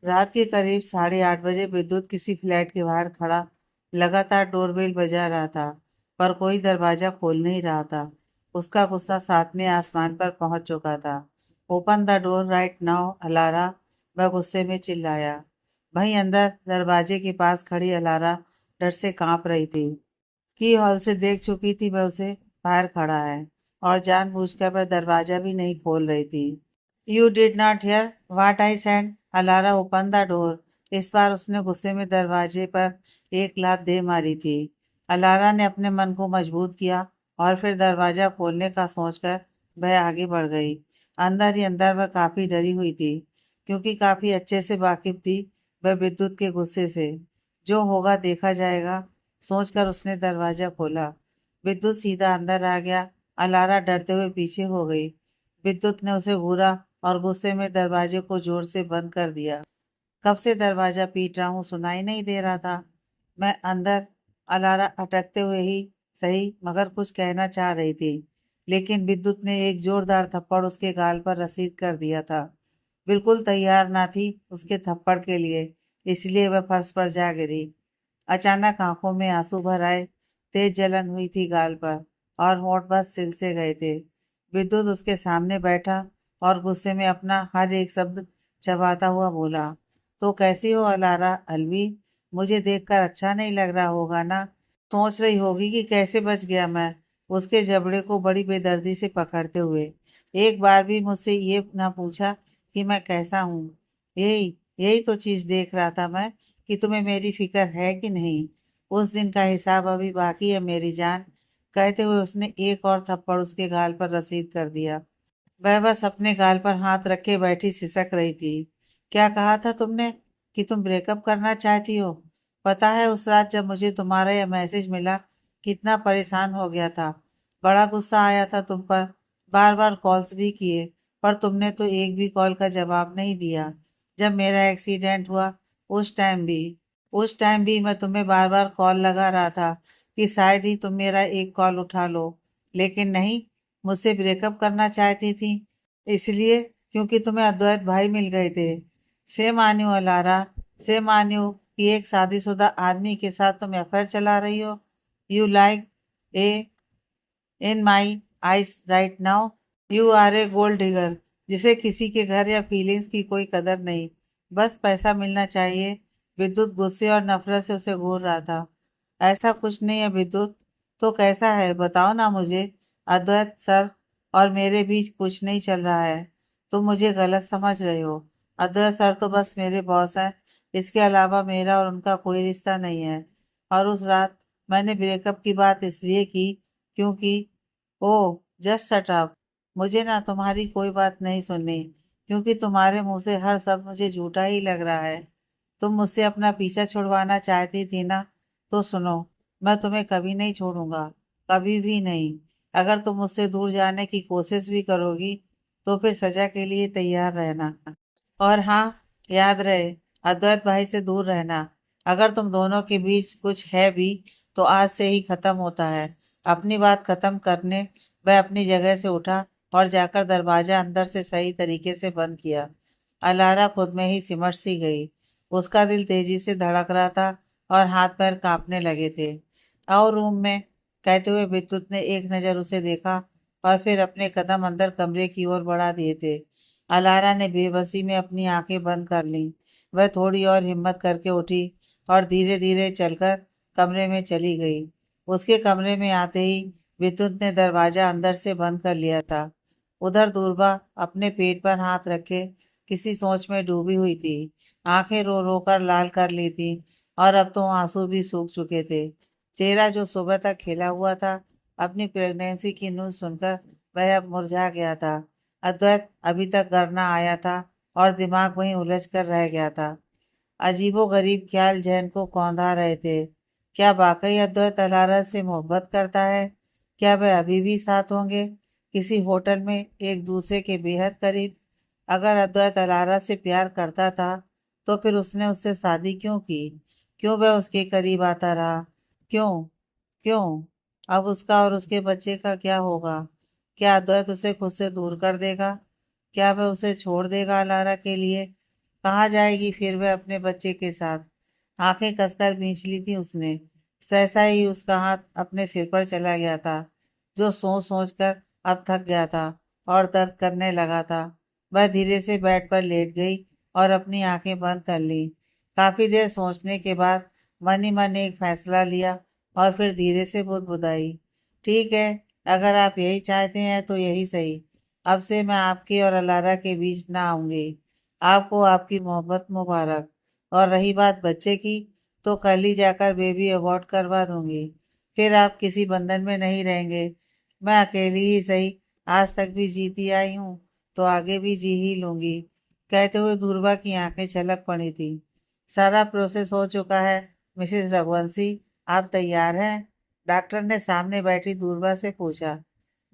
रात के करीब 8:30 बजे विद्युत किसी फ्लैट के बाहर खड़ा लगातार डोरबेल बजा रहा था, पर कोई दरवाजा खोल नहीं रहा था। उसका गुस्सा सातवें आसमान पर पहुंच चुका था। Open the door right now ALARA, वह गुस्से में चिल्लाया। वहीं अंदर दरवाजे के पास खड़ी अलारा डर से कांप रही थी। की हॉल से देख चुकी थी वह उसे बाहर खड़ा है और जानबूझकर वह दरवाजा भी नहीं खोल रही थी। You did not here what I said, ALARA open the door. इस बार उसने गुस्से में दरवाजे पर एक लात दे मारी थी। अलारा ने अपने मन को मजबूत किया और फिर दरवाजा खोलने का सोचकर वह आगे बढ़ गई। अंदर ही अंदर वह काफी डरी हुई थी, क्योंकि काफी अच्छे से वाकिफ थी वह विद्युत के गुस्से से। जो होगा देखा जाएगा, सोचकर उसने दरवाजा खोला। विद्युत सीधा अंदर आ गया। अलारा डरते हुए पीछे हो गई। विद्युत ने उसे घूरा और गुस्से में दरवाजे को जोर से बंद कर दिया। कब से दरवाजा पीट रहा हूँ, सुनाई नहीं दे रहा था। मैं अंदर, अलारा अटकते हुए ही सही मगर कुछ कहना चाह रही थी, लेकिन विद्युत ने एक जोरदार थप्पड़ उसके गाल पर रसीद कर दिया था। बिल्कुल तैयार ना थी उसके थप्पड़ के लिए, इसलिए वह फर्श पर जा गिरी। अचानक आंखों में आंसू भर आए। तेज जलन हुई थी गाल पर और होंठ बस सिल से गए थे। विद्युत उसके सामने बैठा और गुस्से में अपना हर एक शब्द चबाता हुआ बोला, तो कैसी हो अलारा अलवी? मुझे देखकर अच्छा नहीं लग रहा होगा ना? सोच रही होगी कि कैसे बच गया मैं। उसके जबड़े को बड़ी बेदर्दी से पकड़ते हुए, एक बार भी मुझसे ये ना पूछा कि मैं कैसा हूँ। यही यही तो चीज देख रहा था मैं, कि तुम्हें मेरी फिक्र है कि नहीं। उस दिन का हिसाब अभी बाकी है मेरी जान। कहते हुए उसने एक और थप्पड़ उसके गाल पर रसीद कर दिया। वह बस अपने गाल पर हाथ रखे बैठी सिसक रही थी। क्या कहा था तुमने? कि तुम ब्रेकअप करना चाहती हो? पता है उस रात जब मुझे तुम्हारा यह मैसेज मिला, कितना परेशान हो गया था। बड़ा गुस्सा आया था तुम पर। बार बार कॉल्स भी किए, पर तुमने तो एक भी कॉल का जवाब नहीं दिया। जब मेरा एक्सीडेंट हुआ, उस टाइम भी उस टाइम भी मैं तुम्हें बार बार कॉल लगा रहा था कि शायद ही तुम मेरा एक कॉल उठा लो। लेकिन नहीं, मुझसे ब्रेकअप करना चाहती थी, इसलिए क्योंकि तुम्हें अद्वैत भाई मिल गए थे। से मान्यो अलारा, से मान्यो कि एक शादीशुदा आदमी के साथ तुम अफेयर चला रही हो। You like a in my eyes right now. You are a gold digger, जिसे किसी के घर या फीलिंग्स की कोई कदर नहीं, बस पैसा मिलना चाहिए। विद्युत गुस्से और नफरत से उसे घूर रहा था। ऐसा कुछ नहीं है विद्युत। तो कैसा है बताओ ना मुझे। अद्वैत सर और मेरे बीच कुछ नहीं चल रहा है। तुम मुझे गलत समझ रहे हो। अद्वैत सर तो बस मेरे बॉस हैं। इसके अलावा मेरा और उनका कोई रिश्ता नहीं है। और उस रात मैंने ब्रेकअप की बात इसलिए की क्योंकि, ओह जस्ट शट अप। मुझे ना तुम्हारी कोई बात नहीं सुननी, क्योंकि तुम्हारे मुंह से हर शब्द मुझे झूठा ही लग रहा है। तुम मुझसे अपना पीछा छुड़वाना चाहती थी ना? तो सुनो, मैं तुम्हें कभी नहीं छोड़ूंगा, कभी भी नहीं। अगर तुम मुझसे दूर जाने की कोशिश भी करोगी, तो फिर सजा के लिए तैयार रहना। और हाँ, याद रहे, अद्वैत भाई से दूर रहना। अगर तुम दोनों के बीच कुछ है भी, तो आज से ही खत्म होता है। अपनी बात खत्म करने वह अपनी जगह से उठा और जाकर दरवाजा अंदर से सही तरीके से बंद किया। अलारा खुद में ही सिमट सी गई। उसका दिल तेजी से धड़क रहा था और हाथ पैर कांपने लगे थे। आओ रूम में, कहते हुए विद्युत ने एक नज़र उसे देखा और फिर अपने कदम अंदर कमरे की ओर बढ़ा दिए थे। अलारा ने बेबसी में अपनी आंखें बंद कर लीं। वह थोड़ी और हिम्मत करके उठी और धीरे धीरे चलकर कमरे में चली गई। उसके कमरे में आते ही विद्युत ने दरवाजा अंदर से बंद कर लिया था। उधर दूरबा अपने पेट पर हाथ रखे किसी सोच में डूबी हुई थी। आंखें रो रो कर लाल कर ली थी और अब तो आंसू भी सूख चुके थे। चेहरा जो सुबह तक खिला हुआ था, अपनी प्रेगनेंसी की न्यूज़ सुनकर वह अब मुरझा गया था। अद्वैत अभी तक घर न आया था और दिमाग वहीं उलझ कर रह गया था। अजीबोगरीब ख्याल जहन को कौंधा रहे थे। क्या वाकई अद्वैत अलारा से मोहब्बत करता है? क्या वह अभी भी साथ होंगे, किसी होटल में एक दूसरे के बेहद करीब? अगर अद्वैत अलारा से प्यार करता था, तो फिर उसने उससे शादी क्यों की? क्यों वह उसके करीब आता रहा? क्यों? क्यों? अब उसका और उसके बच्चे का क्या होगा? क्या अद्वैत उसे खुद से दूर कर देगा? क्या वह उसे छोड़ देगा अलारा के लिए? कहाँ जाएगी फिर वह अपने बच्चे के साथ। आंखें कसकर भींच ली थी उसने। सहसा ही उसका हाथ अपने सिर पर चला गया था, जो सोच सोच कर अब थक गया था और दर्द करने लगा था। वह धीरे से बेड पर लेट गई और अपनी आंखें बंद कर ली। काफी देर सोचने के बाद मन ही मन एक फैसला लिया और फिर धीरे से बुदबुदाई, ठीक है, अगर आप यही चाहते हैं तो यही सही। अब से मैं आपके और अलारा के बीच ना आऊंगी। आपको आपकी मोहब्बत मुबारक। और रही बात बच्चे की, तो कल ही जाकर बेबी अबॉर्ट करवा दूंगी। फिर आप किसी बंधन में नहीं रहेंगे। मैं अकेली ही सही, आज तक भी जीती आई हूँ तो आगे भी जी ही लूंगी। कहते हुए दूरबा की आंखें छलक पड़ी थी। सारा प्रोसेस हो चुका है मिसेस रघुवंशी, आप तैयार हैं? डॉक्टर ने सामने बैठी दूरबा से पूछा,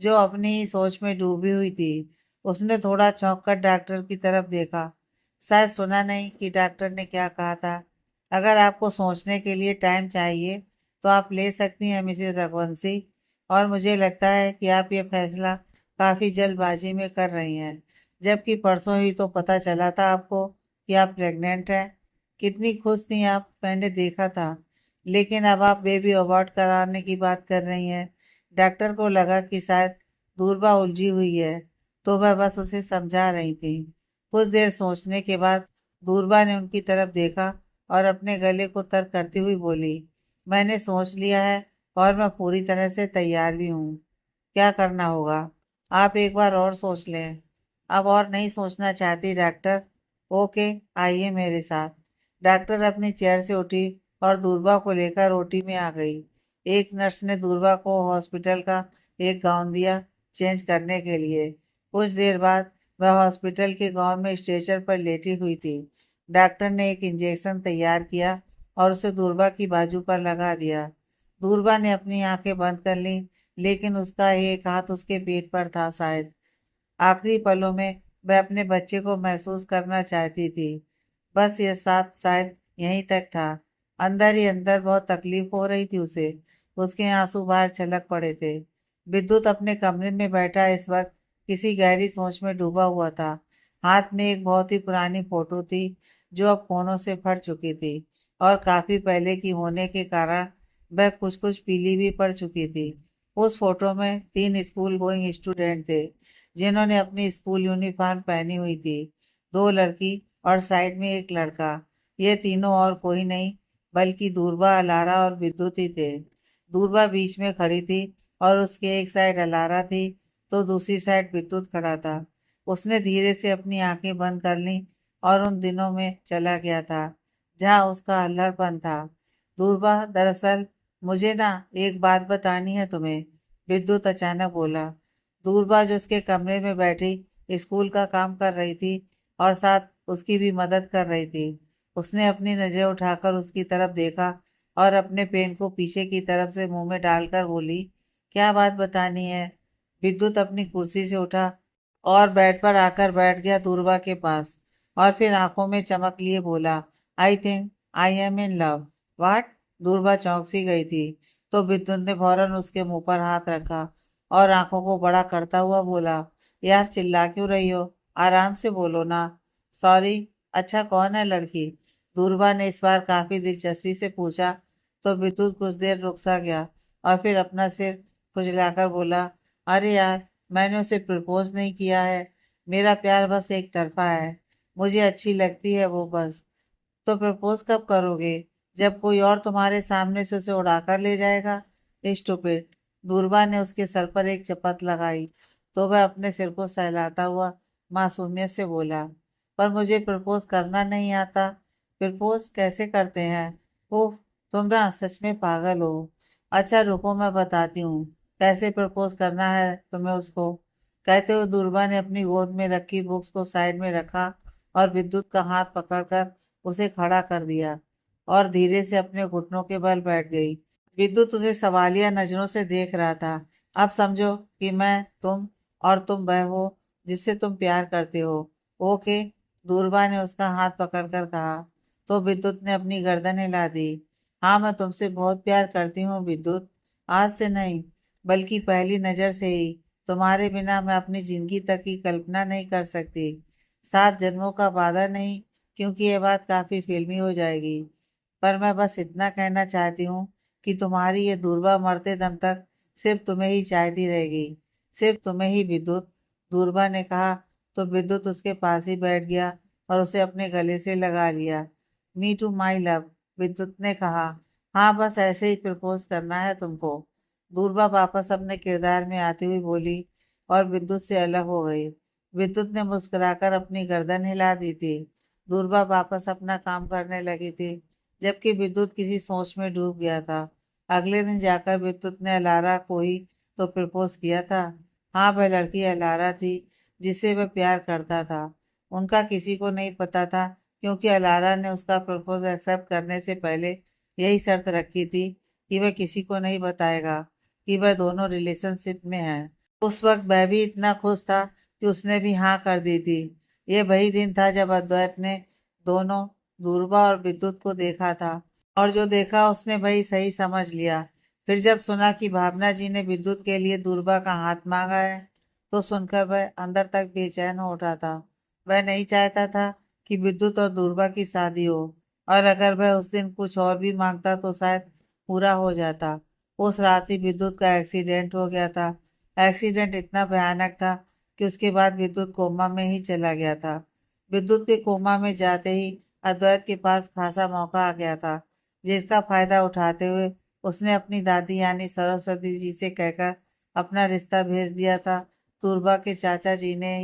जो अपनी ही सोच में डूबी हुई थी। उसने थोड़ा चौंक कर डॉक्टर की तरफ देखा। शायद सुना नहीं कि डॉक्टर ने क्या कहा था। अगर आपको सोचने के लिए टाइम चाहिए तो आप ले सकती हैं मिसेस रघुवंशी, और मुझे लगता है कि आप ये फैसला काफ़ी जल्दबाजी में कर रही हैं, जबकि परसों ही तो पता चला था आपको कि आप प्रेग्नेंट हैं। कितनी खुश थी आप, मैंने देखा था। लेकिन अब आप बेबी अबॉर्ट कराने की बात कर रही हैं। डॉक्टर को लगा कि शायद दूरबा उलझी हुई है, तो वह बस उसे समझा रही थी। कुछ देर सोचने के बाद दूरबा ने उनकी तरफ देखा और अपने गले को तर करती हुई बोली, मैंने सोच लिया है और मैं पूरी तरह से तैयार भी हूँ। क्या करना होगा? आप एक बार और सोच लें। अब और नहीं सोचना चाहती डॉक्टर? ओके, आइए मेरे साथ। डॉक्टर अपनी चेयर से उठी और दूरबा को लेकर ओटी में आ गई। एक नर्स ने दूरबा को हॉस्पिटल का एक गाउन दिया चेंज करने के लिए। कुछ देर बाद वह हॉस्पिटल के गाउन में स्ट्रेचर पर लेटी हुई थी। डॉक्टर ने एक इंजेक्शन तैयार किया और उसे दूरबा की बाजू पर लगा दिया। दूरबा ने अपनी आंखें बंद कर ली, लेकिन उसका एक हाथ उसके पेट पर था। शायद आखिरी पलों में वह अपने बच्चे को महसूस करना चाहती थी। बस ये साथ शायद यहीं तक था। अंदर ही अंदर बहुत तकलीफ हो रही थी उसे। उसके आंसू बाहर छलक पड़े थे। विद्युत अपने कमरे में बैठा इस वक्त किसी गहरी सोच में डूबा हुआ था। हाथ में एक बहुत ही पुरानी फोटो थी, जो अब कोनों से फट चुकी थी और काफी पहले की होने के कारण वह कुछ कुछ पीली भी पड़ चुकी थी। उस फोटो में 3 स्कूल गोइंग स्टूडेंट थे, जिन्होंने अपनी स्कूल यूनिफॉर्म पहनी हुई थी। 2 लड़की और साइड में एक लड़का। ये तीनों और कोई नहीं बल्कि दूरबा, अलारा और विद्युत ही थे। दूरबा बीच में खड़ी थी और उसके एक साइड अलारा थी, तो दूसरी साइड विद्युत खड़ा था। उसने धीरे से अपनी आंखें बंद कर ली और उन दिनों में चला गया था जहाँ उसका अल्हड़पन था। दूरबा, दरअसल मुझे ना एक बात बतानी है तुम्हें, विद्युत अचानक बोला। दूरबा, जो उसके कमरे में बैठी स्कूल का काम कर रही थी और साथ उसकी भी मदद कर रही थी, उसने अपनी नजर उठाकर उसकी तरफ देखा और अपने पेन को पीछे की तरफ से मुंह में डालकर बोली, क्या बात बतानी है? विद्युत अपनी कुर्सी से उठा और बेड पर आकर बैठ गया दूरबा के पास, और फिर आंखों में चमक लिए बोला, I think I am in love. What? Durba चौंक सी गई थी, तो विद्युत ने फौरन उसके मुंह पर हाथ रखा और आंखों को बड़ा करता हुआ बोला, यार चिल्ला क्यों रही हो? आराम से बोलो ना। सॉरी। अच्छा, कौन है लड़की? दूरबा ने इस बार काफी दिलचस्पी से पूछा, तो विद्युत कुछ देर रुक सा गया और फिर अपना सिर खुजलाकर बोला, अरे यार, मैंने उसे प्रपोज नहीं किया है। मेरा प्यार बस एक तरफा है। मुझे अच्छी लगती है वो, बस। तो प्रपोज कब करोगे? जब कोई और तुम्हारे सामने से उसे उड़ाकर ले जाएगा? स्टूपिड। दूरबा ने उसके सर पर एक चपत लगाई, तो वह अपने सिर को सहलाता हुआ मासूमियत से बोला, पर मुझे प्रपोज करना नहीं आता। प्रपोज कैसे करते हैं? उफ, तुम ना सच में पागल हो। अच्छा रुको, मैं बताती हूँ कैसे प्रपोज करना है तुम्हें उसको। कहते हुए दूरबा ने अपनी गोद में रखी बुक्स को साइड में रखा और विद्युत का हाथ पकड़कर उसे खड़ा कर दिया और धीरे से अपने घुटनों के बल बैठ गई। विद्युत उसे सवालिया नजरों से देख रहा था। अब समझो कि मैं तुम और तुम वह हो जिससे तुम प्यार करते हो। ओके, दूरबा ने उसका हाथ पकड़कर कहा, तो विद्युत ने अपनी गर्दन हिला दी। हाँ, मैं तुमसे बहुत प्यार करती हूँ विद्युत। आज से नहीं, बल्कि पहली नजर से ही। तुम्हारे बिना मैं अपनी जिंदगी तक की कल्पना नहीं कर सकती। 7 जन्मों का वादा नहीं, क्योंकि ये बात काफी फिल्मी हो जाएगी। पर मैं बस इतना कहना चाहती हूँ कि तुम्हारी ये दूरबा मरते दम तक सिर्फ तुम्हें ही चाहती रहेगी, सिर्फ तुम्हें ही विद्युत। दूरबा ने कहा तो विद्युत उसके पास ही बैठ गया और उसे अपने गले से लगा लिया। मी टू माई लव, विद्युत ने कहा। हाँ, बस ऐसे ही प्रपोज करना है तुमको। दूरबा वापस अपने किरदार में आती हुई बोली और विद्युत से अलग हो गई। विद्युत ने मुस्कुराकर अपनी गर्दन हिला दी थी। दूरबा वापस अपना काम करने लगी थी, जबकि विद्युत किसी सोच में डूब गया था। अगले दिन जाकर विद्युत ने अलारा को ही तो प्रपोज किया था। हाँ, वह लड़की अलारा थी जिससे वह प्यार करता था। उनका किसी को नहीं पता था, क्योंकि अलारा ने उसका प्रपोज एक्सेप्ट करने से पहले यही शर्त रखी थी कि वह किसी को नहीं बताएगा कि वह दोनों रिलेशनशिप में है। उस वक्त वह भी इतना खुश था कि उसने भी हाँ कर दी थी। ये वही दिन था जब अद्वैत ने दोनों, दूरबा और विद्युत को देखा था, और जो देखा उसने वही सही समझ लिया। फिर जब सुना कि भावना जी ने विद्युत के लिए दूरबा का हाथ मांगा है, तो सुनकर वह अंदर तक बेचैन हो उठा था। वह नहीं चाहता था कि विद्युत और दूरबा की शादी हो, और अगर वह उस दिन कुछ और भी मांगता तो शायद पूरा हो जाता। उस रात ही विद्युत का एक्सीडेंट हो गया था। एक्सीडेंट इतना भयानक था कि उसके बाद विद्युत कोमा में ही चला गया था। विद्युत के कोमा में जाते ही अद्वैत के पास खासा मौका आ गया था, जिसका फायदा उठाते हुए उसने अपनी दादी यानी सरस्वती जी से कहकर अपना रिश्ता भेज दिया था। तुरबा के चाचा जी ने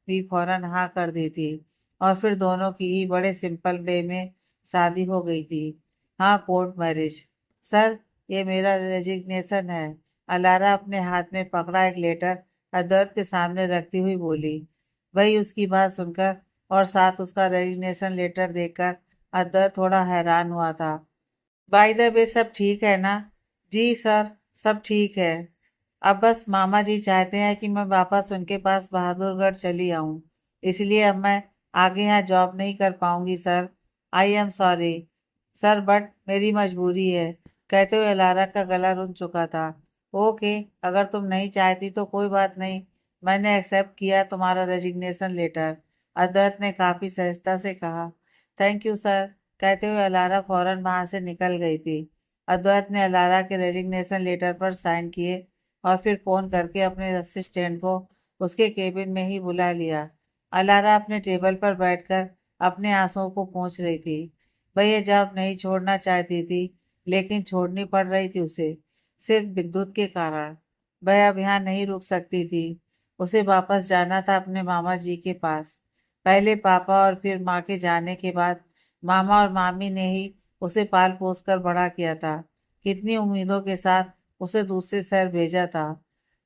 भी फौरन हाँ कर दी थी, और फिर दोनों की ही बड़े सिंपल वे में शादी हो गई थी। हाँ, कोर्ट मैरिज। सर, ये मेरा रेजिग्नेशन है। अलारा अपने हाथ में पकड़ा एक लेटर अद्वैत के सामने रखती हुई बोली। वही उसकी बात सुनकर और साथ उसका रेजिग्नेशन लेटर देखकर अद्वैत थोड़ा हैरान हुआ था। बाय द वे, सब ठीक है ना? जी सर, सब ठीक है। अब बस मामा जी चाहते हैं कि मैं वापस उनके पास बहादुरगढ़ चली आऊं, इसलिए अब मैं आगे यहाँ जॉब नहीं कर पाऊंगी sir. I am sorry sir, but मेरी मजबूरी है, कहते हुए लारा का गला रुन चुका था। ओके, अगर तुम नहीं चाहती तो कोई बात नहीं, मैंने एक्सेप्ट किया तुम्हारा रेजिग्नेशन लेटर, अद्वैत ने काफी सहजता से कहा। थैंक यू सर, कहते हुए अलारा फौरन वहां से निकल गई थी। अद्वैत ने अलारा के रेजिग्नेशन लेटर पर साइन किए और फिर फोन करके अपने असिस्टेंट को उसके केबिन में ही बुला लिया। अलारा अपने टेबल पर बैठकर अपने आंसुओं को पोंछ रही थी। वह यह जॉब नहीं छोड़ना चाहती थी, लेकिन छोड़नी पड़ रही थी उसे, सिर्फ विद्युत के कारण। वह अब यहाँ नहीं रुक सकती थी। उसे वापस जाना था अपने मामा जी के पास। पहले पापा और फिर माँ के जाने के बाद मामा और मामी ने ही उसे पाल पोस कर बड़ा किया था। कितनी उम्मीदों के साथ उसे दूसरे शहर भेजा था।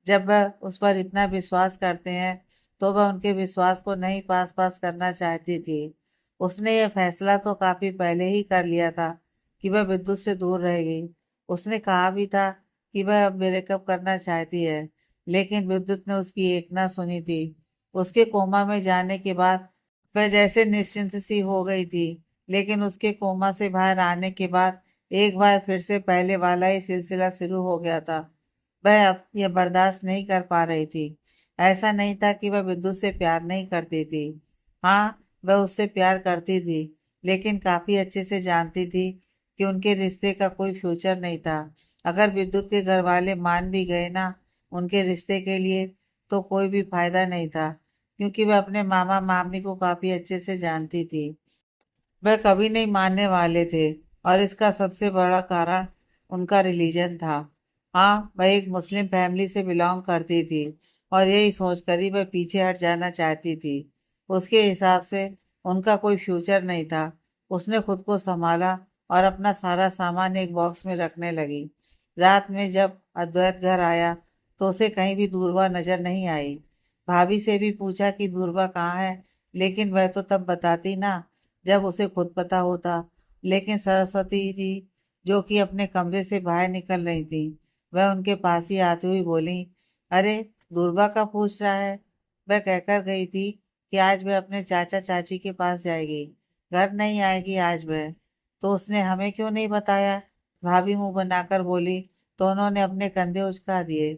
जब वह उस पर इतना विश्वास करते हैं, तो वह उनके विश्वास को नहीं पास पास करना चाहती थी। उसने यह फैसला तो काफी पहले ही कर लिया था कि वह विद्युत से दूर रहेगी। उसने कहा भी था कि वह अब ब्रेकअप करना चाहती है, लेकिन विद्युत ने उसकी एक ना सुनी थी। उसके कोमा में जाने के बाद वह जैसे निश्चिंत सी हो गई थी, लेकिन उसके कोमा से बाहर आने के बाद एक बार फिर से पहले वाला ही सिलसिला शुरू हो गया था। वह अब यह बर्दाश्त नहीं कर पा रही थी। ऐसा नहीं था कि वह विद्युत से प्यार नहीं करती थी। हाँ, वह उससे प्यार करती थी, लेकिन काफी अच्छे से जानती थी कि उनके रिश्ते का कोई फ्यूचर नहीं था। अगर विद्युत के घर वाले मान भी गए ना उनके रिश्ते के लिए, तो कोई भी फायदा नहीं था, क्योंकि वह अपने मामा मामी को काफी अच्छे से जानती थी। वह कभी नहीं मानने वाले थे, और इसका सबसे बड़ा कारण उनका रिलीजन था। हाँ, वह एक मुस्लिम फैमिली से बिलोंग करती थी, और यही सोचकर ही वह पीछे हट जाना चाहती थी। उसके हिसाब से उनका कोई फ्यूचर नहीं था। उसने खुद को संभाला और अपना सारा सामान एक बॉक्स में रखने लगी। रात में जब अद्वैत घर आया, तो उसे कहीं भी दूरबा नजर नहीं आई। भाभी से भी पूछा कि दूरबा कहाँ है, लेकिन वह तो तब बताती ना जब उसे खुद पता होता। लेकिन सरस्वती जी, जो कि अपने कमरे से बाहर निकल रही थी, वह उनके पास ही आती हुई बोली, अरे, दूरबा का पूछ रहा है? वह कहकर गई थी कि आज वह अपने चाचा चाची के पास जाएगी, घर नहीं आएगी आज वह। तो उसने हमें क्यों नहीं बताया? भाभी मुंह बनाकर बोली, तो उन्होंने अपने कंधे उचका दिए।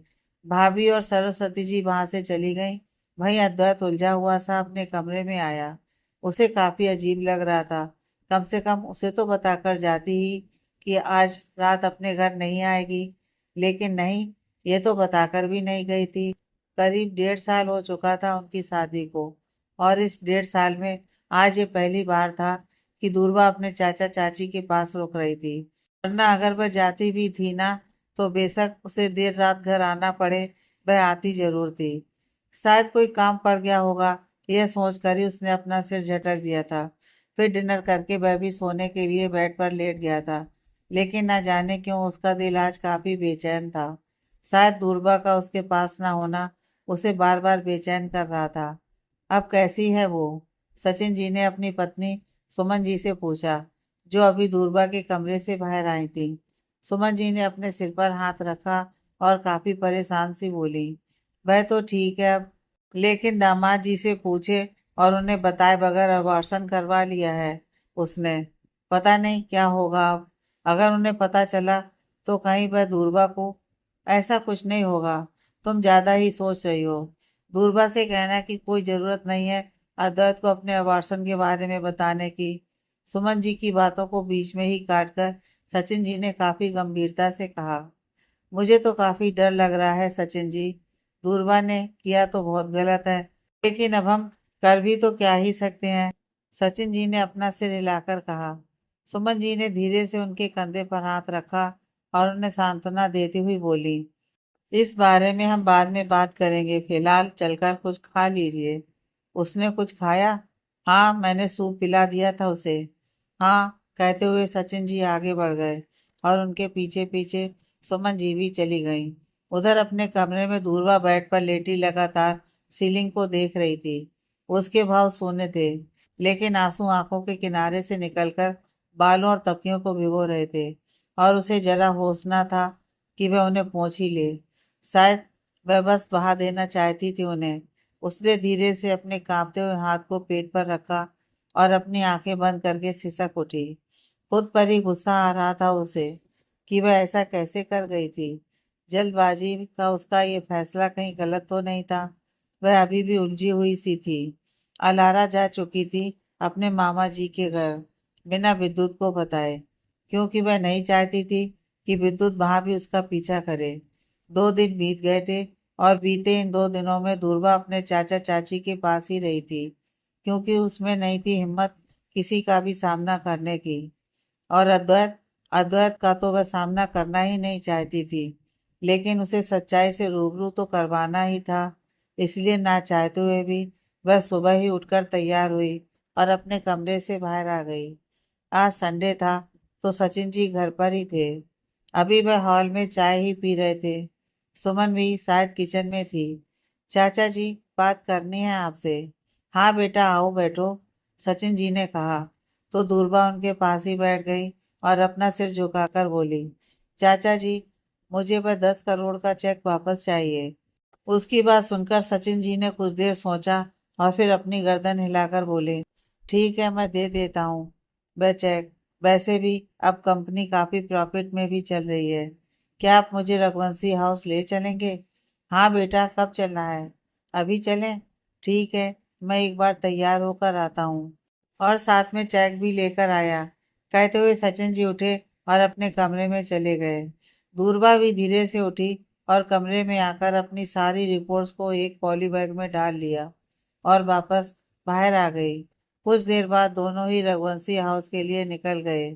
भाभी और सरस्वती जी वहां से चली गईं। वहीं अद्वैत उलझा हुआ सा अपने कमरे में आया। उसे काफी अजीब लग रहा था। कम से कम उसे तो बताकर जाती ही कि आज रात अपने घर नहीं आएगी, लेकिन नहीं, ये तो बताकर भी नहीं गई थी। करीब 1.5 साल हो चुका था उनकी शादी को, और इस 1.5 साल में आज ये पहली बार था कि दूरबा अपने चाचा चाची के पास रुक रही थी। वरना अगर वह जाती भी थी ना, तो बेशक उसे देर रात घर आना पड़े, वह आती जरूर थी। शायद कोई काम पड़ गया होगा, यह सोचकर ही उसने अपना सिर झटक दिया था। फिर डिनर करके वह भी सोने के लिए बेड पर लेट गया था, लेकिन न जाने क्यों उसका दिल आज काफी बेचैन था। शायद दूरबा का उसके पास ना होना उसे बार बार बेचैन कर रहा था। अब कैसी है वो? सचिन जी ने अपनी पत्नी सुमन जी से पूछा, जो अभी दूरबा के कमरे से बाहर आई थी। सुमन जी ने अपने सिर पर हाथ रखा और काफी परेशान सी बोली, वह तो ठीक है अब, लेकिन दामाद जी से पूछे और उन्हें बताए बगैर अबॉर्शन करवा लिया है उसने। पता नहीं क्या होगा अब। अगर उन्हें पता चला तो कहीं वह दूरबा को। ऐसा कुछ नहीं होगा, तुम ज्यादा ही सोच रही हो। दूरबा से कहना कि कोई जरूरत नहीं है अद्वैत को अपने अबॉर्शन के बारे में बताने की। सुमन जी की बातों को बीच में ही काटकर सचिन जी ने काफी गंभीरता से कहा, मुझे तो काफी डर लग रहा है सचिन जी। दूरबा ने किया तो बहुत गलत है, लेकिन अब हम कर भी तो क्या ही सकते हैं। सचिन जी ने अपना सिर हिलाकर कहा। सुमन जी ने धीरे से उनके कंधे पर हाथ रखा और उन्हें सांत्वना देती हुई बोली, इस बारे में हम बाद में बात करेंगे, फिलहाल चलकर कुछ खा लीजिए। उसने कुछ खाया? हाँ, मैंने सूप पिला दिया था उसे। हाँ, कहते हुए सचिन जी आगे बढ़ गए और उनके पीछे पीछे सुमन जी भी चली गईं। उधर अपने कमरे में दूरबा बेड पर लेटी लगातार सीलिंग को देख रही थी। उसके भाव सूने थे, लेकिन आंसू आंखों के किनारे से निकलकर बालों और तकियों को भिगो रहे थे, और उसे जरा होश न था कि वह उन्हें पोंछ ही ले। शायद वह बस बहा देना चाहती थी उन्हें। उसने धीरे से अपने कांपते हुए हाथ को पेट पर रखा और अपनी आंखें बंद करके सिसक उठी। खुद पर ही गुस्सा आ रहा था उसे कि वह ऐसा कैसे कर गई थी। जल्दबाजी का उसका ये फैसला कहीं गलत तो नहीं था। वह अभी भी उलझी हुई सी थी। अलारा जा चुकी थी अपने मामा जी के घर, बिना विद्युत को बताए, क्योंकि वह नहीं चाहती थी कि विद्युत वहां भी उसका पीछा करे। 2 दिन बीत गए थे, और बीते इन 2 दिनों में दूरबा अपने चाचा चाची के पास ही रही थी, क्योंकि उसमें नहीं थी हिम्मत किसी का भी सामना करने की। और अद्वैत अद्वैत का तो वह सामना करना ही नहीं चाहती थी, लेकिन उसे सच्चाई से रूबरू तो करवाना ही था। इसलिए ना चाहते हुए भी वह सुबह ही उठकर तैयार हुई और अपने कमरे से बाहर आ गई। आज संडे था, तो सचिन जी घर पर ही थे। अभी वह हॉल में चाय ही पी रहे थे। सुमन भी शायद किचन में थी। चाचा जी, बात करनी है आपसे। हाँ बेटा, आओ बैठो, सचिन जी ने कहा। तो दूरबा उनके पास ही बैठ गई और अपना सिर झुकाकर बोली, चाचा जी, मुझे वह 10 करोड़ का चेक वापस चाहिए। उसकी बात सुनकर सचिन जी ने कुछ देर सोचा और फिर अपनी गर्दन हिलाकर बोले, ठीक है, मैं दे देता हूँ वह चेक। वैसे भी अब कंपनी काफी प्रॉफिट में भी चल रही है। क्या आप मुझे रघुवंशी हाउस ले चलेंगे? हाँ बेटा, कब चलना है? अभी चलें? ठीक है, मैं एक बार तैयार होकर आता हूँ। और साथ में चेक भी लेकर आया। कहते हुए सचिन जी उठे और अपने कमरे में चले गए। दूरबा भी धीरे से उठी और कमरे में आकर अपनी सारी रिपोर्ट्स को एक पॉली बैग में डाल लिया और वापस बाहर आ गई। कुछ देर बाद दोनों ही रघुवंशी हाउस के लिए निकल गए।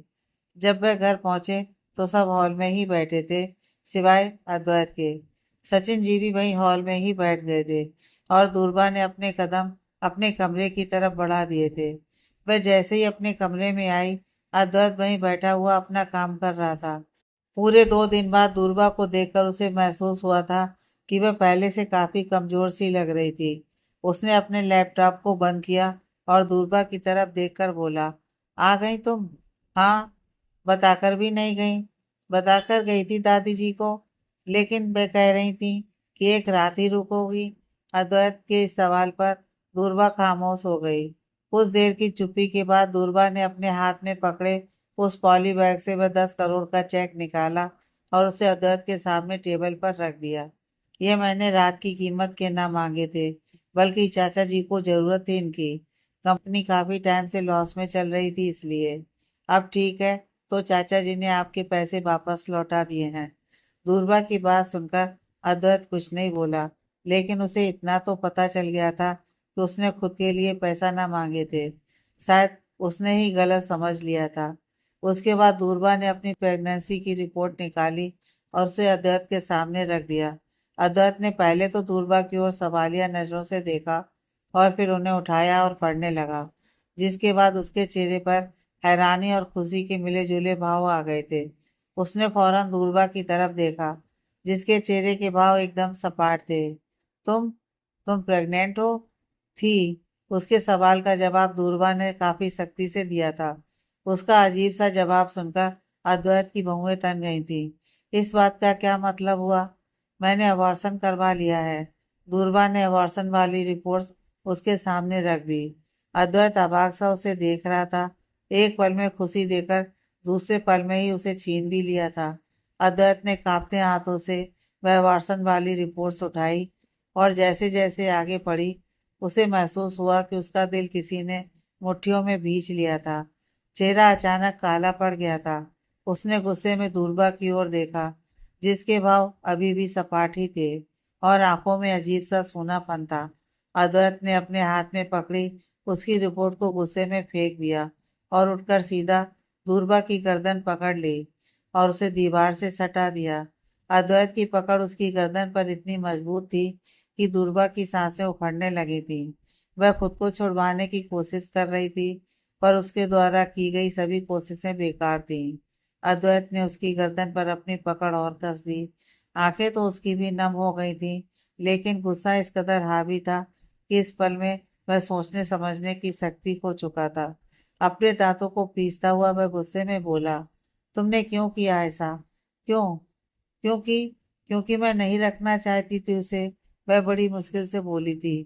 जब वह घर पहुंचे तो सब हॉल में ही बैठे थे, सिवाय अद्वैत के। सचिन जी भी वहीं हॉल में ही बैठ गए थे, और दूरबा ने अपने कदम अपने कमरे की तरफ बढ़ा दिए थे। वह जैसे ही अपने कमरे में आई, अद्वैत वहीं बैठा हुआ अपना काम कर रहा था। पूरे 2 दिन बाद दूरबा को देखकर उसे महसूस हुआ था कि वह पहले से काफी कमजोर सी लग रही थी। उसने अपने लैपटॉप को बंद किया और दूरबा की तरफ देखकर बोला, आ गई तुम? हाँ, बताकर भी नहीं गई। बताकर गई थी दादी जी को, लेकिन वे कह रही थी कि एक रात ही रुकोगी। अद्वैत के इस सवाल पर दूरबा खामोश हो गई। कुछ देर की चुप्पी के बाद दूरबा ने अपने हाथ में पकड़े उस पॉली बैग से वह 10 करोड़ का चेक निकाला और उसे अद्वैत के सामने टेबल पर रख दिया। ये मैंने रात की कीमत के ना मांगे थे, बल्कि चाचा जी को जरूरत थी इनकी। कंपनी काफी टाइम से लॉस में चल रही थी इसलिए। अब ठीक है, तो चाचा जी ने आपके पैसे वापस लौटा दिए हैं। दूरबा की बात सुनकर अद्वैत कुछ नहीं बोला, लेकिन उसे इतना तो पता चल गया था कि उसने खुद के लिए पैसा ना मांगे थे। शायद उसने ही गलत समझ लिया था। उसके बाद दूरबा ने अपनी प्रेगनेंसी की रिपोर्ट निकाली और उसे अद्वैत के सामने रख दिया। अद्वैत ने पहले तो दूरबा की ओर सवालिया नजरों से देखा और फिर उन्हें उठाया और पढ़ने लगा, जिसके बाद उसके चेहरे पर हैरानी और खुशी के मिले जुले भाव आ गए थे। उसने फौरन दूरबा की तरफ देखा, जिसके चेहरे के भाव एकदम सपाट थे। तुम तुम प्रेग्नेंट हो? थी। उसके सवाल का जवाब दूरबा ने काफी सख्ती से दिया था। उसका अजीब सा जवाब सुनकर अद्वैत की बहुएं तन गई थी। इस बात का क्या मतलब हुआ? मैंने अबॉर्शन करवा लिया है। दूरबा ने अबॉर्शन वाली रिपोर्ट उसके सामने रख दी। अद्वैत अबाक सा उसे देख रहा था। एक पल में खुशी देकर दूसरे पल में ही उसे छीन भी लिया था। अद्वैत ने कांपते हाथों से वह वार्सन वाली रिपोर्ट्स उठाई और जैसे जैसे आगे पढ़ी, उसे महसूस हुआ कि उसका दिल किसी ने मुट्ठियों में भींच लिया था। चेहरा अचानक काला पड़ गया था। उसने गुस्से में दूरबा की ओर देखा, जिसके भाव अभी भी सपाट ही थे और आंखों में अजीब सा सूनापन था। अद्वैत ने अपने हाथ में पकड़ी उसकी रिपोर्ट को गुस्से में फेंक दिया और उठकर सीधा दूरबा की गर्दन पकड़ ली और उसे दीवार से सटा दिया। अद्वैत की पकड़ उसकी गर्दन पर इतनी मजबूत थी कि दूरबा की सांसें उखड़ने लगी थी। वह खुद को छुड़वाने की कोशिश कर रही थी, पर उसके द्वारा की गई सभी कोशिशें बेकार थीं। अद्वैत ने उसकी गर्दन पर अपनी पकड़ और कस दी। आंखें तो उसकी भी नम हो गई थीं, लेकिन गुस्सा इस कदर हावी था कि इस पल में वह सोचने समझने की शक्ति खो चुका था। अपने दांतों को पीसता हुआ वह गुस्से में बोला, तुमने क्यों किया ऐसा? क्यों? क्योंकि क्योंकि मैं नहीं रखना चाहती थी उसे, वह बड़ी मुश्किल से बोली थी।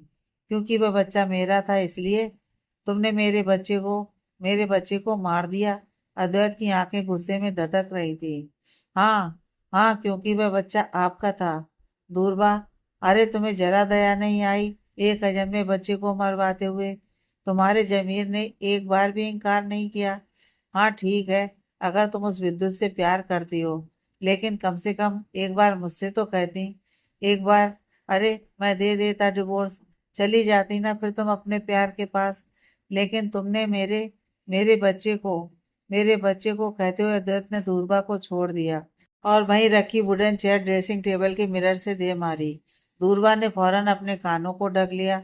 क्योंकि वह बच्चा मेरा था इसलिए? तुमने मेरे बच्चे को मार दिया। अद्वैत की आंखें गुस्से में धधक रही थी। हाँ, हाँ, क्योंकि वह बच्चा आपका था। दूरबा, अरे तुम्हें जरा दया नहीं आई एक अजन्मे बच्चे को मरवाते हुए? तुम्हारे जमीर ने एक बार भी इनकार नहीं किया। हाँ ठीक है, अगर तुम उस विद्युत से प्यार करती हो, लेकिन कम से कम एक बार मुझसे तो कहती। एक बार, अरे मैं दे देता डिवोर्स, चली जाती ना फिर तुम अपने प्यार के पास। लेकिन तुमने मेरे बच्चे को मेरे बच्चे को कहते हुए अद्वैत ने दूरबा को छोड़ दिया और वहीं रखी वुडन चेयर ड्रेसिंग टेबल के मिरर से दे मारी। दूरबा ने फौरन अपने कानों को ढक लिया।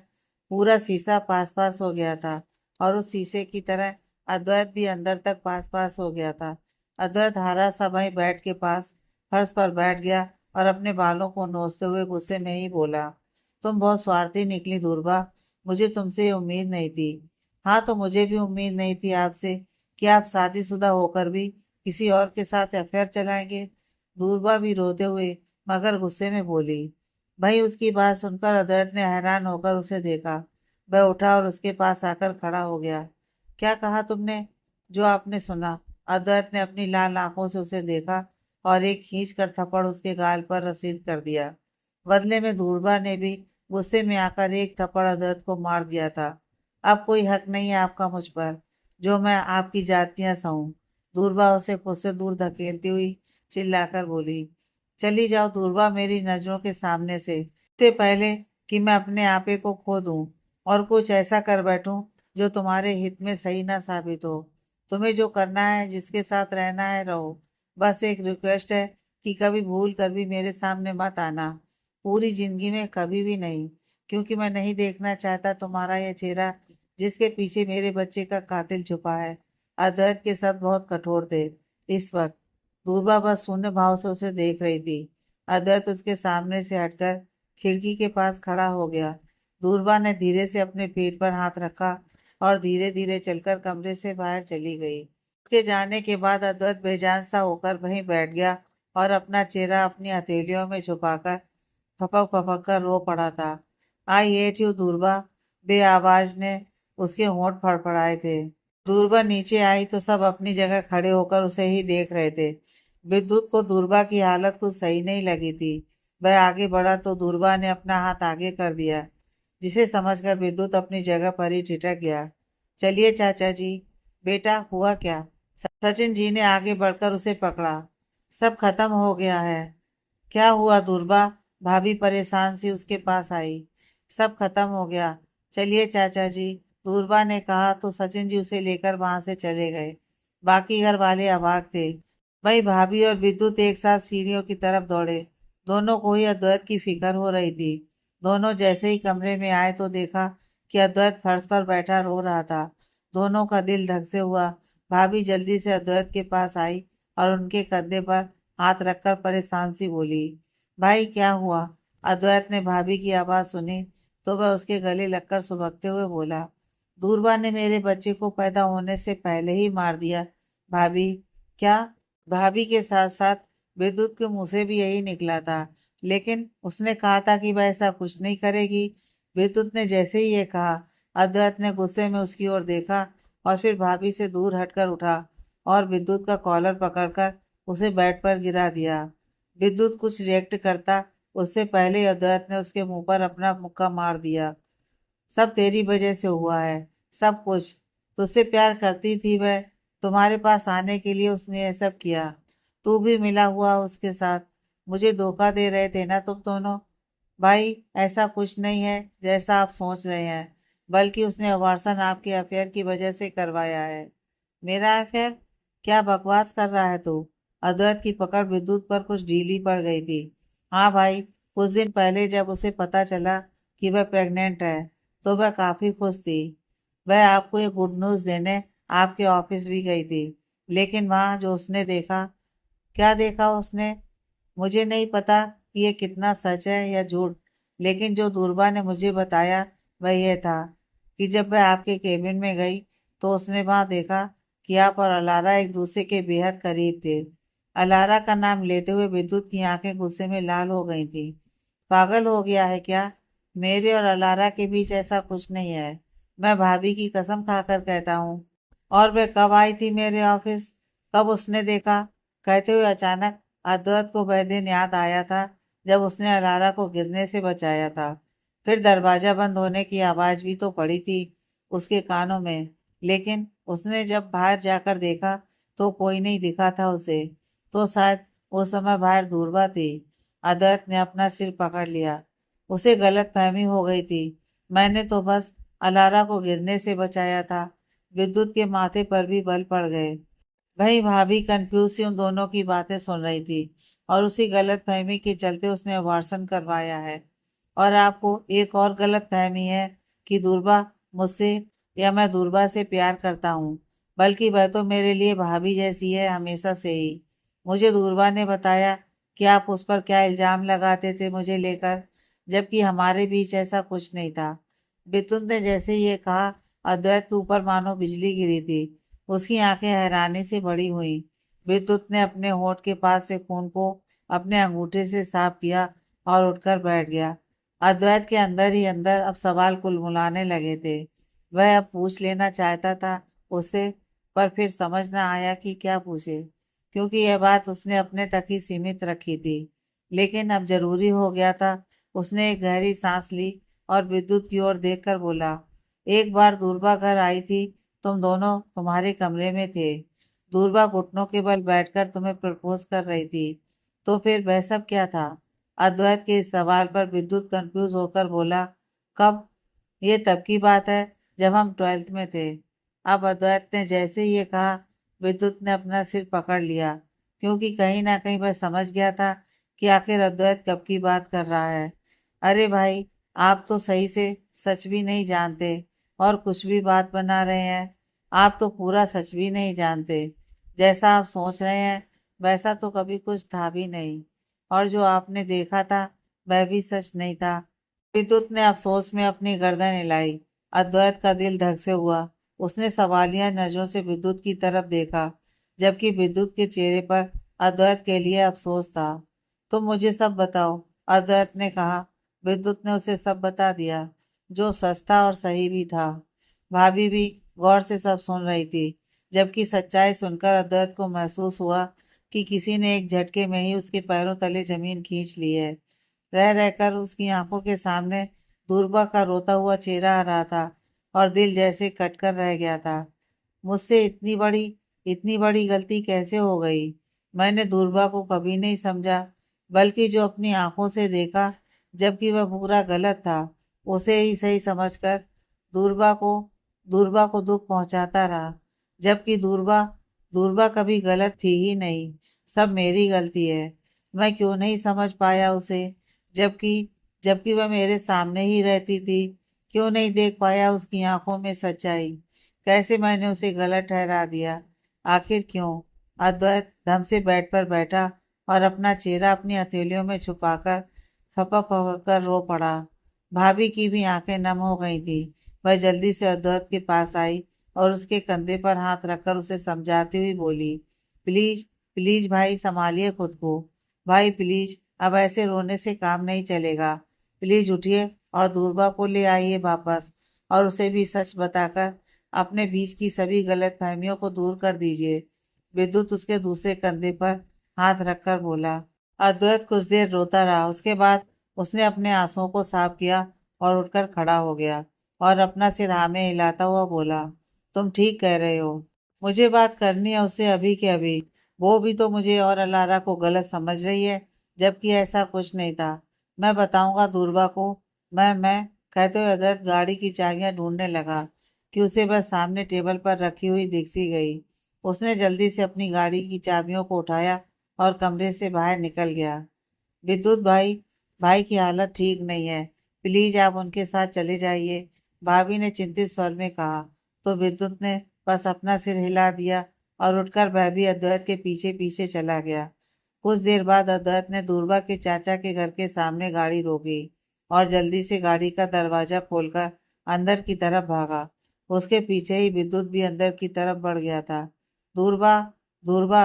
पूरा शीशा पास पास हो गया था और उस शीशे की तरह अद्वैत भी अंदर तक पास पास हो गया था। अद्वैत हारा सा वहीं बेड के पास फर्श पर बैठ गया और अपने बालों को नोचते हुए गुस्से में ही बोला, तुम बहुत स्वार्थी निकली दूरबा। मुझे तुमसे ये उम्मीद नहीं थी। हाँ, तो मुझे भी उम्मीद नहीं थी आपसे कि आप शादीशुदा होकर भी किसी और के साथ अफेयर चलाएंगे। दूरबा भी रोते हुए मगर गुस्से में बोली। भाई उसकी बात सुनकर अद्वैत ने हैरान होकर उसे देखा। वह उठा और उसके पास आकर खड़ा हो गया। क्या कहा तुमने? जो आपने सुना। अद्वैत ने अपनी लाल आंखों से उसे देखा और एक खींच कर थप्पड़ उसके गाल पर रसीद कर दिया। बदले में दूरबा ने भी गुस्से में आकर एक थप्पड़ अद्वैत को मार दिया था। अब कोई हक नहीं है आपका मुझ पर, जो मैं आपकी जातियां सहूं। दूरबा उसे खुद से दूर धकेलती हुई चिल्लाकर बोली, चली जाओ दूरबा मेरी नजरों के सामने से, इससे पहले कि मैं अपने आपे को खो दूं और कुछ ऐसा कर बैठूं जो तुम्हारे हित में सही ना साबित हो। तुम्हें जो करना है, जिसके साथ रहना है, रहो। बस एक रिक्वेस्ट है कि कभी भूल कर भी मेरे सामने मत आना। पूरी जिंदगी में कभी भी नहीं, क्योंकि मैं नहीं देखना चाहता तुम्हारा यह चेहरा जिसके पीछे मेरे बच्चे का कातिल छुपा है। अद्वैत के शब्द बहुत कठोर थे इस वक्त। दूरबा बस शून्य भाव से उसे देख रही थी। अद्वैत उसके सामने से हटकर खिड़की के पास खड़ा हो गया। दूरबा ने धीरे से अपने पेट पर हाथ रखा और धीरे धीरे चलकर कमरे से बाहर चली गई। उसके जाने के बाद अद्वैत बेजान सा होकर वहीं बैठ गया और अपना चेहरा अपनी हथेलियों में छुपाकर फपक फपक कर रो पड़ा था। आई हेट यू दूरबा, बे आवाज ने उसके होंठ फड़फड़ाए थे। दूरबा नीचे आई तो सब अपनी जगह खड़े होकर उसे ही देख रहे थे। विद्युत को दूरबा की हालत कुछ सही नहीं लगी थी। वह आगे बढ़ा तो दूरबा ने अपना हाथ आगे कर दिया, जिसे समझकर विद्युत अपनी जगह पर ही ठिठक गया। चलिए चाचा जी। बेटा हुआ क्या? सचिन जी ने आगे बढ़कर उसे पकड़ा। सब खत्म हो गया है। क्या हुआ दुर्बा? भाभी परेशान सी उसके पास आई। सब खत्म हो गया। चलिए चाचा जी, दूरबा ने कहा तो सचिन जी उसे लेकर वहां से चले गए। बाकी घर वाले अवाक थे। वही भाभी और विद्युत एक साथ सीढ़ियों की तरफ दौड़े। दोनों को ही अद्वैत की फिक्र हो रही थी। दोनों जैसे ही कमरे में आए तो देखा कि अद्वैत फर्श पर बैठा रो रहा था। दोनों का दिल धक से हुआ। भाभी जल्दी से अद्वैत के पास आई और उनके कंधे पर हाथ रखकर परेशान सी बोली, भाई क्या हुआ? अद्वैत ने भाभी की आवाज सुनी तो वह उसके गले लगकर सुबकते हुए बोला, दूरबा ने मेरे बच्चे को पैदा होने से पहले ही मार दिया। भाभी। क्या? भाभी के साथ साथ विद्युत के मुंह से भी यही निकला था। लेकिन उसने कहा था कि वह ऐसा कुछ नहीं करेगी। विद्युत ने जैसे ही ये कहा, अद्वैत ने गुस्से में उसकी ओर देखा और फिर भाभी से दूर हटकर उठा और विद्युत का कॉलर पकड़कर उसे बेड पर गिरा दिया। विद्युत कुछ रिएक्ट करता उससे पहले अद्वैत ने उसके मुंह पर अपना मुक्का मार दिया। सब तेरी वजह से हुआ है। सब कुछ। तुझसे प्यार करती थी वह। तुम्हारे पास आने के लिए उसने ये सब किया। तू भी मिला हुआ उसके साथ। मुझे धोखा दे रहे थे ना तुम दोनों। भाई ऐसा कुछ नहीं है जैसा आप सोच रहे हैं, बल्कि उसने अबार्सन आपके अफेयर की वजह से करवाया है। मेरा अफेयर? क्या बकवास कर रहा है तू? अद्वैत की पकड़ विद्युत पर कुछ ढीली पड़ गई थी। हाँ भाई, कुछ दिन पहले जब उसे पता चला कि वह प्रेग्नेंट है तो वह काफी खुश थी। वह आपको ये गुड न्यूज देने आपके ऑफिस भी गई थी। लेकिन वहां जो उसने देखा। क्या देखा उसने? मुझे नहीं पता कि ये कितना सच है या झूठ, लेकिन जो दूरबा ने मुझे बताया वह यह था कि जब वह आपके केबिन में गई तो उसने वहां देखा कि आप और अलारा एक दूसरे के बेहद करीब थे। अलारा का नाम लेते हुए विद्युत की आंखें गुस्से में लाल हो गई थी। पागल हो गया है क्या? मेरे और अलारा के बीच ऐसा कुछ नहीं है। मैं भाभी की कसम खाकर कहता हूँ। और वह कब आई थी मेरे ऑफिस? कब उसने देखा? कहते हुए अचानक अद्वैत को वह दिन याद आया था जब उसने अलारा को गिरने से बचाया था। फिर दरवाजा बंद होने की आवाज भी तो पड़ी थी उसके कानों में। लेकिन उसने जब बाहर जाकर देखा तो कोई नहीं दिखा था उसे। तो शायद उस समय बाहर दूरबा थी। अद्वैत ने अपना सिर पकड़ लिया। उसे गलत फहमी हो गई थी। मैंने तो बस अलारा को गिरने से बचाया था। विद्युत के माथे पर भी बल पड़ गए। वही भाभी कंफ्यूज सी उन दोनों की बातें सुन रही थी और उसी गलत फहमी के चलते उसने अबॉर्शन करवाया है। और आपको एक और गलत फहमी है कि दुर्बा मुझसे या मैं दुर्बा से प्यार करता हूँ, बल्कि वह तो मेरे लिए भाभी जैसी है हमेशा से ही। मुझे दुर्बा ने बताया कि आप उस पर क्या इल्जाम लगाते थे मुझे लेकर, जबकि हमारे बीच ऐसा कुछ नहीं था। बितुन ने जैसे ही ये कहा, अद्वैत के ऊपर मानो बिजली गिरी थी। उसकी आंखें हैरानी से बड़ी हुई। विद्युत ने अपने होठ के पास से खून को अपने अंगूठे से साफ किया और उठकर बैठ गया। अद्वैत के अंदर ही अंदर अब सवाल कुलमुलाने लगे थे। वह अब पूछ लेना चाहता था उससे, पर फिर समझ न आया कि क्या पूछे, क्योंकि यह बात उसने अपने तक ही सीमित रखी थी। लेकिन अब जरूरी हो गया था। उसने एक गहरी सांस ली और विद्युत की ओर देखकर बोला, एक बार दूरबा घर आई थी। तुम दोनों तुम्हारे कमरे में थे। दूरबा घुटनों के बल बैठकर तुम्हें प्रपोज कर रही थी। तो फिर वह सब क्या था? अद्वैत के इस सवाल पर विद्युत कंफ्यूज होकर बोला, कब? ये तब की बात है जब हम 12th में थे। अब अद्वैत ने जैसे ही ये कहा, विद्युत ने अपना सिर पकड़ लिया, क्योंकि कहीं ना कहीं वह समझ गया था कि आखिर अद्वैत कब की बात कर रहा है। अरे भाई, आप तो सही से सच भी नहीं जानते और कुछ भी बात बना रहे हैं। आप तो पूरा सच भी नहीं जानते। जैसा आप सोच रहे हैं वैसा तो कभी कुछ था भी नहीं। और जो आपने देखा था वह भी सच नहीं था। विद्युत ने अफसोस में अपनी गर्दन हिलाई। अद्वैत का दिल धक से हुआ। उसने सवालिया नजरों से विद्युत की तरफ देखा, जबकि विद्युत के चेहरे पर अद्वैत के लिए अफसोस था। तुम मुझे सब बताओ, अद्वैत ने कहा। विद्युत ने उसे सब बता दिया, जो सच था और सही भी था। भाभी भी गौर से सब सुन रही थी, जबकि सच्चाई सुनकर अद्वैत को महसूस हुआ कि किसी ने एक झटके में ही उसके पैरों तले जमीन खींच ली है। रह रहकर उसकी आंखों के सामने दूरबा का रोता हुआ चेहरा आ रहा था। और दिल जैसे कटकर रह गया था। मुझसे इतनी बड़ी गलती कैसे हो गई? मैंने दूरबा को कभी नहीं समझा, बल्कि जो अपनी आंखों से देखा, जबकि वह पूरा गलत था, उसे ही सही समझकर दूरबा को दूरबा को दुख पहुंचाता रहा। जबकि दूरबा दूरबा कभी गलत थी ही नहीं। सब मेरी गलती है। मैं क्यों नहीं समझ पाया उसे, जबकि जबकि वह मेरे सामने ही रहती थी। क्यों नहीं देख पाया उसकी आंखों में सच्चाई? कैसे मैंने उसे गलत ठहरा दिया? आखिर क्यों? अद्वैत धम से बेड पर बैठा और अपना चेहरा अपनी हथेलियों में छुपाकर फपक फपक कर रो पड़ा। भाभी की भी आंखें नम हो गई थी। वह जल्दी से अद्वैत के पास आई और उसके कंधे पर हाथ रखकर उसे समझाती हुई बोली, प्लीज प्लीज भाई, संभालिए खुद को। भाई प्लीज, अब ऐसे रोने से काम नहीं चलेगा। प्लीज उठिए और दूरबा को ले आइए वापस, और उसे भी सच बताकर अपने बीच की सभी गलतफहमियों को दूर कर दीजिए। विद्युत उसके दूसरे कंधे पर हाथ रखकर बोला। अद्वैत कुछ देर रोता रहा। उसके बाद उसने अपने आंसुओं को साफ किया और उठकर खड़ा हो गया और अपना सिर हाँ में हिलाता हुआ बोला, तुम ठीक कह रहे हो। मुझे बात करनी है उससे अभी के अभी। वो भी तो मुझे और अलारा को गलत समझ रही है, जबकि ऐसा कुछ नहीं था। मैं बताऊंगा दूरबा को। मैं कहते हुए अद्वैत गाड़ी की चाबियां ढूंढने लगा कि उसे बस सामने टेबल पर रखी हुई दिख सी गई। उसने जल्दी से अपनी गाड़ी की चाबियों को उठाया और कमरे से बाहर निकल गया। विद्युत भाई, भाई की हालत ठीक नहीं है। प्लीज आप उनके साथ चले जाइए, भाभी ने चिंतित स्वर में कहा। तो विद्युत ने बस अपना सिर हिला दिया और उठकर वह भी अद्वैत के पीछे पीछे चला गया। कुछ देर बाद अद्वैत ने दूरबा के चाचा के घर के सामने गाड़ी रोकी और जल्दी से गाड़ी का दरवाजा खोलकर अंदर की तरफ भागा। उसके पीछे ही विद्युत भी अंदर की तरफ बढ़ गया था। दूरबा, दूरबा,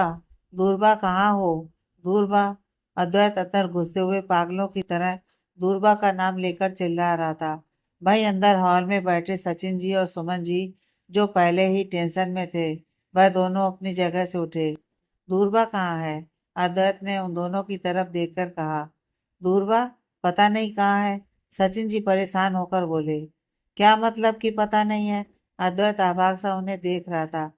दूरबा कहाँ हो? दूरबा। अद्वैत अंदर घुसते हुए पागलों की तरह दूरबा का नाम लेकर चिल्ला रहा था। भाई अंदर हॉल में बैठे सचिन जी और सुमन जी, जो पहले ही टेंशन में थे, वह दोनों अपनी जगह से उठे। दूरबा कहाँ है? अद्वैत ने उन दोनों की तरफ देखकर कहा। दूरबा पता नहीं कहाँ है, सचिन जी परेशान होकर बोले। क्या मतलब कि पता नहीं है? अद्वैत अभाग सा उन्हें देख रहा था।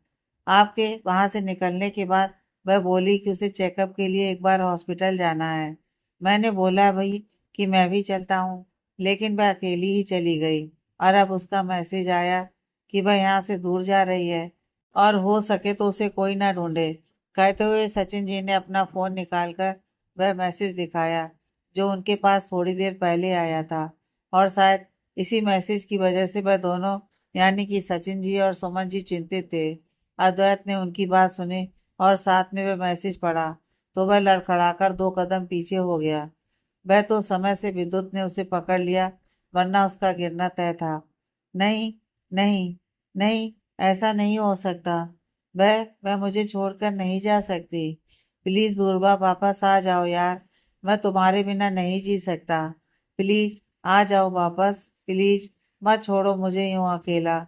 आपके वहां से निकलने के बाद वह बोली कि उसे चेकअप के लिए एक बार हॉस्पिटल जाना है। मैंने बोला भाई कि मैं भी चलता हूँ, लेकिन वह अकेली ही चली गई। और अब उसका मैसेज आया कि वह यहाँ से दूर जा रही है और हो सके तो उसे कोई ना ढूंढे। कहते हुए सचिन जी ने अपना फोन निकालकर वह मैसेज दिखाया, जो उनके पास थोड़ी देर पहले आया था। और शायद इसी मैसेज की वजह से वह दोनों, यानी कि सचिन जी और सुमन जी, चिंतित थे। अद्वैत ने उनकी बात सुनी और साथ में वह मैसेज पढ़ा तो वह लड़खड़ाकर 2 कदम पीछे हो गया। वह तो समय से विद्युत ने उसे पकड़ लिया, वरना उसका गिरना तय था। नहीं, नहीं, नहीं, ऐसा नहीं हो सकता। वह मुझे छोड़कर नहीं जा सकती। प्लीज दूरबा, वापस आ जाओ यार। मैं तुम्हारे बिना नहीं जी सकता। प्लीज आ जाओ वापस। प्लीज मत छोड़ो मुझे यूं अकेला।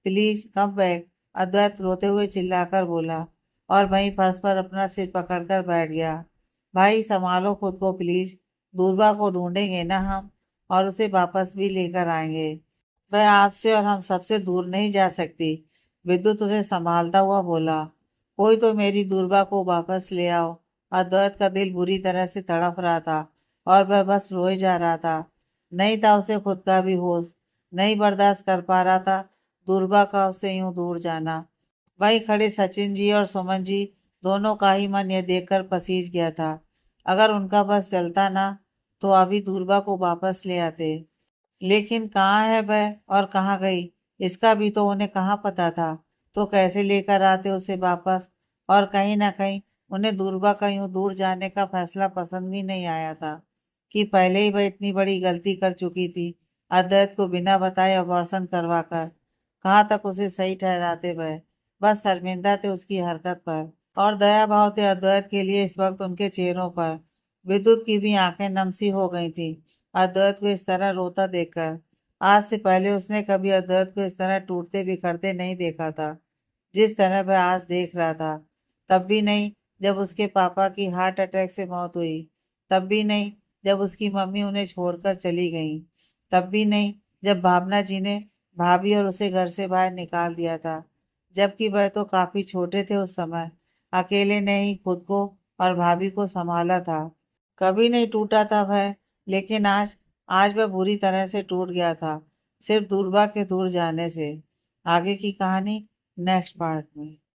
Please come back. अद्वैत रोते हुए चिल्लाकर बोला और वहीं फर्श पर अपना सिर पकड़कर बैठ गया। भाई संभालो खुद को प्लीज। दूरबा को ढूंढेंगे ना हम, और उसे वापस भी लेकर आएंगे। वह आपसे और हम सबसे दूर नहीं जा सकती। विद्युत उसे संभालता हुआ बोला। कोई तो मेरी दूरबा को वापस ले आओ। अद्वैत का दिल बुरी तरह से तड़प रहा था और वह बस रोए जा रहा था। नहीं था उसे खुद का भी होश। नहीं बर्दाश्त कर पा रहा था दूरबा का उसे यूं दूर जाना। वहीं खड़े सचिन जी और सुमन जी, दोनों का ही मन यह देखकर पसीज गया था। अगर उनका बस चलता ना, तो अभी दूरबा को वापस ले आते। लेकिन कहाँ है वह और कहाँ गई, इसका भी तो उन्हें कहाँ पता था। तो कैसे लेकर आते उसे वापस? और कहीं ना कहीं उन्हें दूरबा का यूं दूर जाने का फैसला पसंद भी नहीं आया था कि पहले ही वह इतनी बड़ी गलती कर चुकी थी, अद्वैत को बिना बताए अबॉर्शन करवा कर। कहाँ तक उसे सही ठहराते वह? बस शर्मिंदा थे उसकी हरकत पर, और दया भाव थे अद्वैत के लिए इस वक्त उनके चेहरों पर। विद्युत की भी आंखें नमसी हो गई थी अद्वैत को इस तरह रोता देखकर। आज से पहले उसने कभी अद्वैत को इस तरह टूटते बिखरते नहीं देखा था, जिस तरह वह आज देख रहा था। तब भी नहीं जब उसके पापा की हार्ट अटैक से मौत हुई। तब भी नहीं जब उसकी मम्मी उन्हें छोड़कर चली गई। तब भी नहीं जब भावना जी ने भाभी और उसे घर से बाहर निकाल दिया था, जबकि वह तो काफी छोटे थे उस समय। अकेले ने ही खुद को और भाभी को संभाला था। कभी नहीं टूटा था वह, लेकिन आज आज वह बुरी तरह से टूट गया था, सिर्फ दूरबा के दूर जाने से। आगे की कहानी नेक्स्ट पार्ट में।